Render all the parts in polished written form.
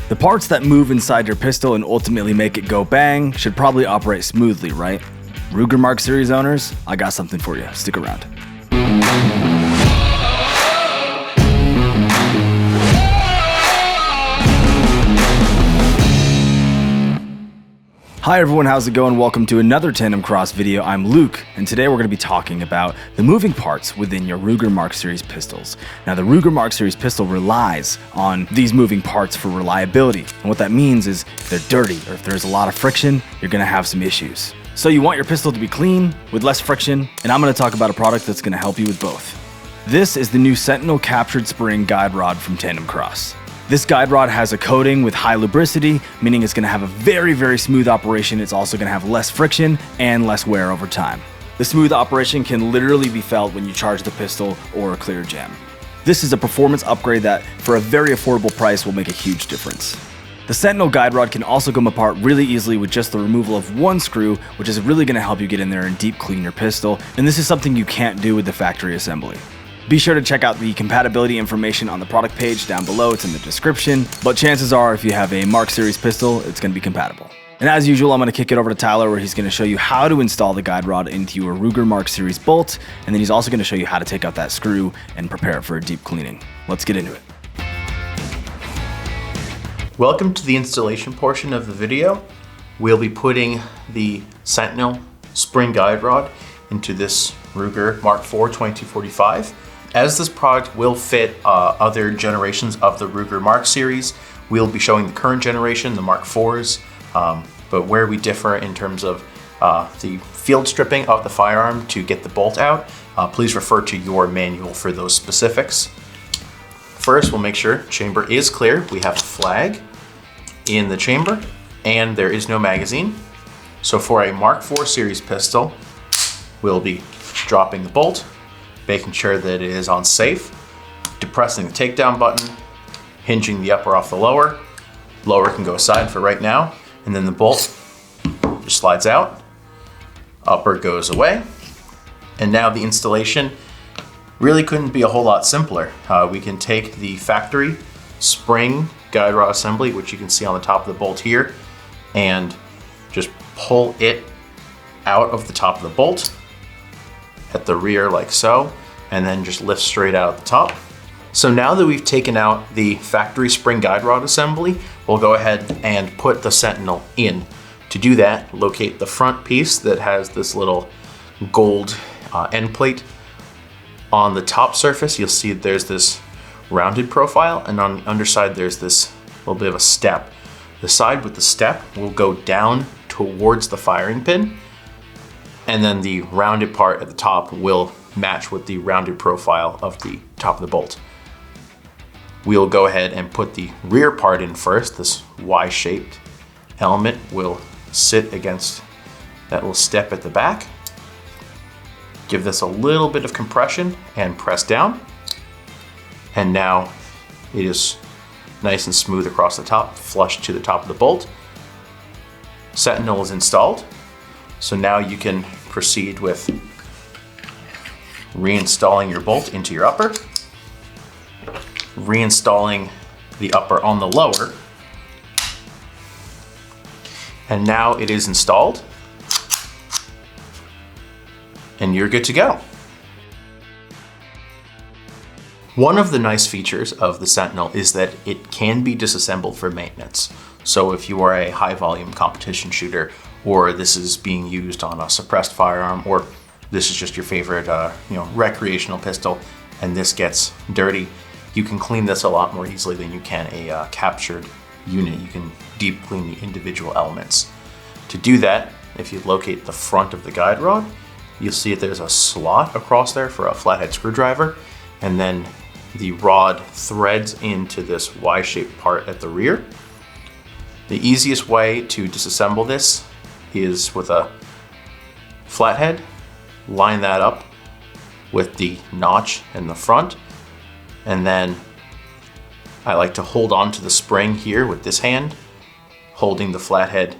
The parts that move inside your pistol and ultimately make it go bang should probably operate smoothly, right? Ruger Mark Series owners, I got something for you. Stick around. Hi everyone, how's it going? Welcome to another Tandemkross video. I'm Luke, and today we're going to be talking about the moving parts within your Ruger Mark Series pistols. Now, the Ruger Mark Series pistol relies on these moving parts for reliability, and what that means is if they're dirty or if there's a lot of friction, you're going to have some issues. So you want your pistol to be clean, with less friction, and I'm going to talk about a product that's going to help you with both. This is the new Sentinel captured spring guide rod from Tandemkross. This guide rod has a coating with high lubricity, meaning it's going to have a very smooth operation. It's also going to have less friction and less wear over time. The smooth operation can literally be felt when you charge the pistol or clear a jam. This is a performance upgrade that, for a very affordable price, will make a huge difference. The Sentinel guide rod can also come apart really easily with just the removal of one screw, which is really going to help you get in there and deep clean your pistol, and this is something you can't do with the factory assembly. Be sure to check out the compatibility information on the product page down below. It's in the description, but chances are if you have a Mark Series pistol, it's going to be compatible. And as usual, I'm going to kick it over to Tyler where he's going to show you how to install the guide rod into your Ruger Mark Series bolt, and then he's also going to show you how to take out that screw and prepare it for a deep cleaning. Let's get into it. Welcome to the installation portion of the video. We'll be putting the Sentinel spring guide rod into this Ruger Mark IV 2245. As this product will fit other generations of the Ruger Mark series, we'll be showing the current generation, the Mark IVs, but where we differ in terms of the field stripping of the firearm to get the bolt out, please refer to your manual for those specifics. First, we'll make sure chamber is clear. We have a flag in the chamber and there is no magazine. So for a Mark IV series pistol, we'll be dropping the bolt, making sure that it is on safe, depressing the takedown button, hinging the upper off the lower. Lower can go aside for right now, and then the bolt just slides out, upper goes away, and now the installation really couldn't be a whole lot simpler. We can take the factory spring guide rod assembly, which you can see on the top of the bolt here, and just pull it out of the top of the bolt at the rear like so, and then just lift straight out at the top. So now that we've taken out the factory spring guide rod assembly, we'll go ahead and put the Sentinel in. To do that, locate the front piece that has this little gold end plate. On the top surface, you'll see there's this rounded profile, and on the underside there's this little bit of a step. The side with the step will go down towards the firing pin, and then the rounded part at the top will match with the rounded profile of the top of the bolt. We'll go ahead and put the rear part in first. This Y-shaped element will sit against that little step at the back. Give this a little bit of compression and press down. And now it is nice and smooth across the top, flush to the top of the bolt. Sentinel is installed. So now you can proceed with reinstalling your bolt into your upper, reinstalling the upper on the lower, and now it is installed, and you're good to go. One of the nice features of the Sentinel is that it can be disassembled for maintenance. So if you are a high volume competition shooter, or this is being used on a suppressed firearm, or this is just your favorite recreational pistol and this gets dirty, you can clean this a lot more easily than you can a captured unit. You can deep clean the individual elements. To do that, if you locate the front of the guide rod, you'll see that there's a slot across there for a flathead screwdriver, and then the rod threads into this Y-shaped part at the rear. The easiest way to disassemble this is with a flathead, line that up with the notch in the front, and then I like to hold on to the spring here with this hand, holding the flathead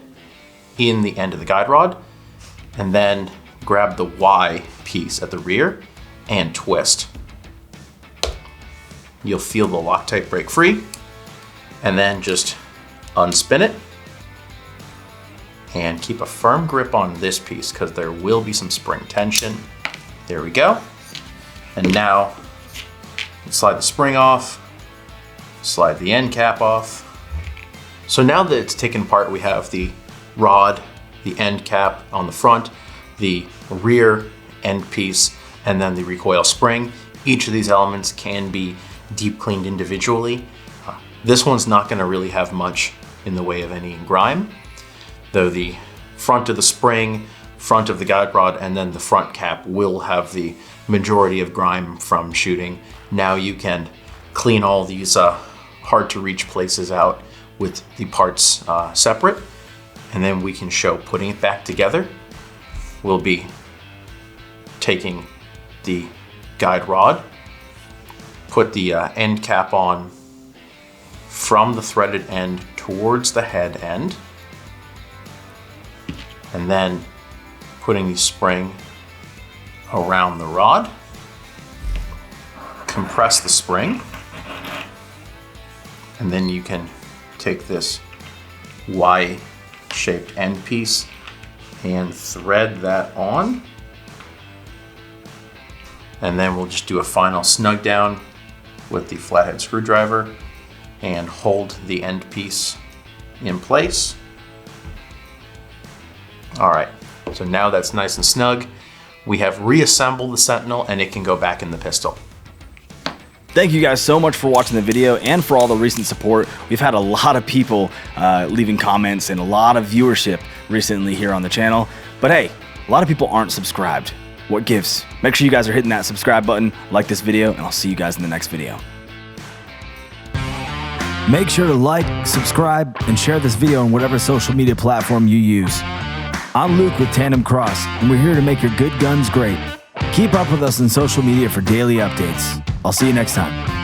in the end of the guide rod, and then grab the Y piece at the rear and twist. You'll feel the Loctite break free, and then just unspin it, and keep a firm grip on this piece because there will be some spring tension. There we go. And now slide the spring off, slide the end cap off. So now that it's taken apart, we have the rod, the end cap on the front, the rear end piece, and then the recoil spring. Each of these elements can be deep cleaned individually. This one's not going to really have much in the way of any grime, though the front of the spring, front of the guide rod, and then the front cap will have the majority of grime from shooting. Now you can clean all these hard to reach places out with the parts separate, and then we can show putting it back together. We'll be taking the guide rod, put the end cap on from the threaded end towards the head end, and then putting the spring around the rod, compress the spring, and then you can take this Y-shaped end piece and thread that on. And then we'll just do a final snug down with the flathead screwdriver and hold the end piece in place. All right, so now that's nice and snug. We have reassembled the Sentinel and it can go back in the pistol. Thank you guys so much for watching the video and for all the recent support. We've had a lot of people leaving comments and a lot of viewership recently here on the channel. But hey, a lot of people aren't subscribed. What gives? Make sure you guys are hitting that subscribe button, like this video, and I'll see you guys in the next video. Make sure to like, subscribe, and share this video on whatever social media platform you use. I'm Luke with Tandemkross, and we're here to make your good guns great. Keep up with us on social media for daily updates. I'll see you next time.